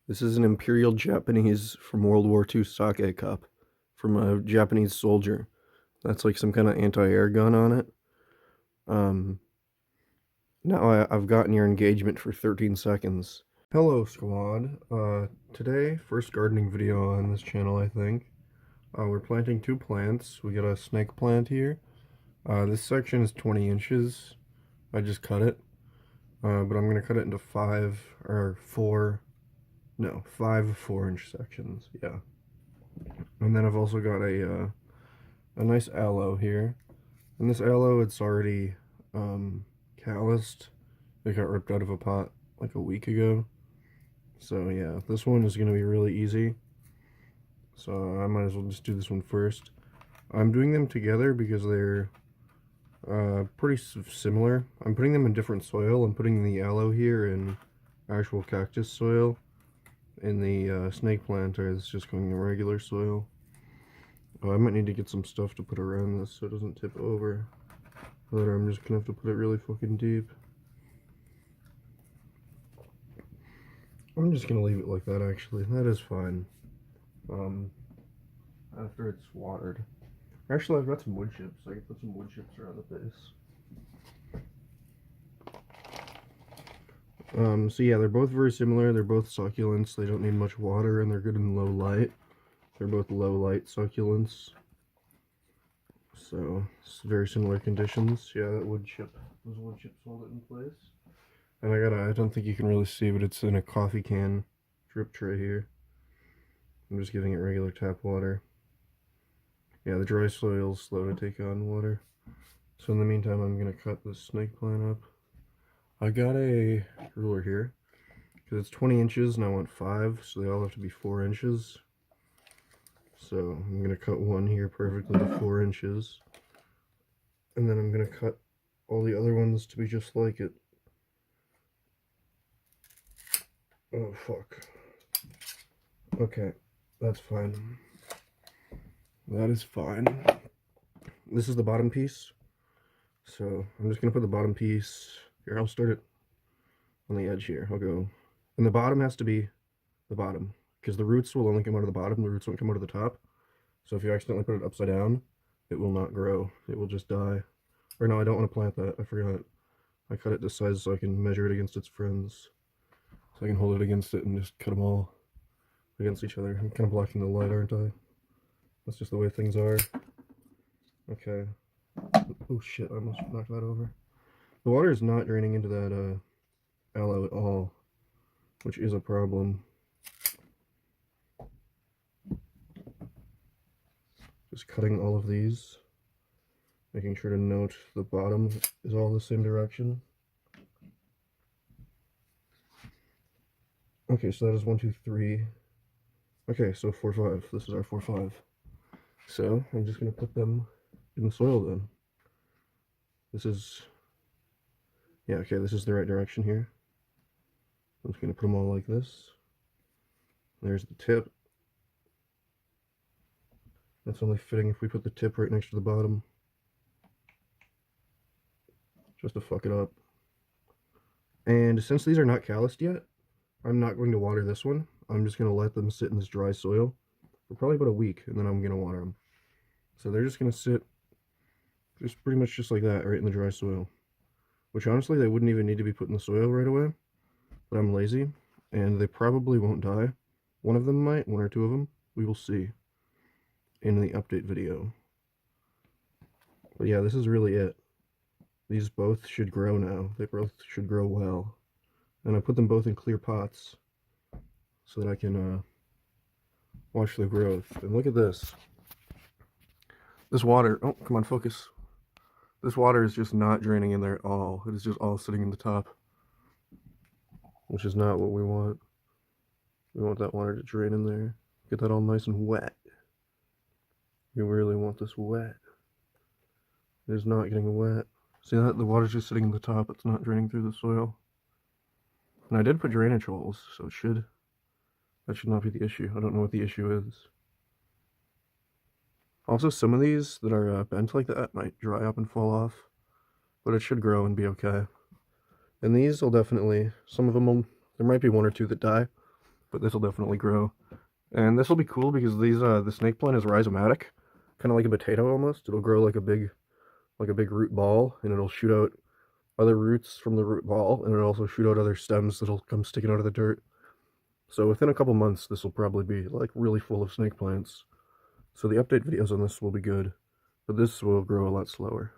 This is an Imperial Japanese from World War II sake cup from a Japanese soldier. That's like some kind of anti-air gun on it. Um, Now I've gotten your engagement for 13 seconds. Hello, squad. Today, first gardening video on this channel, I think. We're planting two plants. We got a snake plant here. This section is 20 inches. I just cut it. But I'm going to cut it into 5 4-inch sections. Yeah. And then I've also got a nice aloe here. And this aloe, it's already calloused. It got ripped out of a pot like a week ago. So yeah, this one is going to be really easy. So I might as well just do this one first. I'm doing them together because they're pretty similar. I'm putting them in different soil. I'm putting the aloe here in actual cactus soil. In the snake planter, it's just going in regular soil. Oh, I might need to get some stuff to put around this so it doesn't tip over. Or I'm just gonna have to put it really fucking deep. I'm just gonna leave it like that, actually. That is fine. After it's watered. Actually, I've got some wood chips. I can put some wood chips around the base. So yeah, they're both very similar. They're both succulents. They don't need much water, and they're good in low light. They're both low light succulents. So, it's very similar conditions. Yeah, that wood chip, those wood chips hold it in place. And I don't think you can really see, but it's in a coffee can drip tray here. I'm just giving it regular tap water. Yeah, the dry soil's slow to take on water. So in the meantime, I'm going to cut this snake plant up. I got a ruler here, because it's 20 inches and I want 5, so they all have to be 4 inches. So I'm going to cut one here perfectly to 4 inches. And then I'm going to cut all the other ones to be just like it. Oh, fuck. Okay, that's fine. That is fine. This is the bottom piece. So I'm just going to put the bottom piece here. I'll start it on the edge here. I'll go. And the bottom has to be the bottom, because the roots will only come out of the bottom. The roots won't come out of the top. So if you accidentally put it upside down, it will not grow. It will just die. Or no, I don't want to plant that. I forgot. I cut it this size so I can measure it against its friends. So I can hold it against it and just cut them all against each other. I'm kind of blocking the light, aren't I? That's just the way things are. Okay. Oh shit, I almost knocked that over. The water is not draining into that aloe at all, which is a problem. Just cutting all of these, making sure to note the bottom is all the same direction. Okay, so that is 1, 2, 3. Okay, so 4, 5. This is our 4, 5. So I'm just gonna put them in the soil then. This is, yeah, okay, this is the right direction here. I'm just gonna put them all like this. There's the tip. That's only fitting if we put the tip right next to the bottom. Just to fuck it up. And since these are not calloused yet, I'm not going to water this one. I'm just going to let them sit in this dry soil for probably about a week, and then I'm going to water them. So they're just going to sit just pretty much just like that, right in the dry soil. Which honestly, they wouldn't even need to be put in the soil right away. But I'm lazy, and they probably won't die. One of them might, 1 or 2 of them. We will see in the update video. But yeah, this is really it. These both should grow now. They both should grow well. And I put them both in clear pots so that I can watch the growth. And look at this. This water, oh, come on, focus. This water is just not draining in there at all. It is just all sitting in the top, which is not what we want. We want that water to drain in there. Get that all nice and wet. We really want this wet. It is not getting wet. See that? The water's just sitting in the top. It's not draining through the soil. And I did put drainage holes, so that should not be the issue. I don't know what the issue is. Also, some of these that are bent like that might dry up and fall off, but it should grow and be okay. And these will definitely, some of them will, there might be 1 or 2 that die, but this will definitely grow. And this will be cool because these the snake plant is rhizomatic, kind of like a potato almost. It'll grow like a big root ball, and it'll shoot out other roots from the root ball, and it'll also shoot out other stems that'll come sticking out of the dirt. So within a couple months, this will probably be like really full of snake plants. So the update videos on this will be good, but this will grow a lot slower.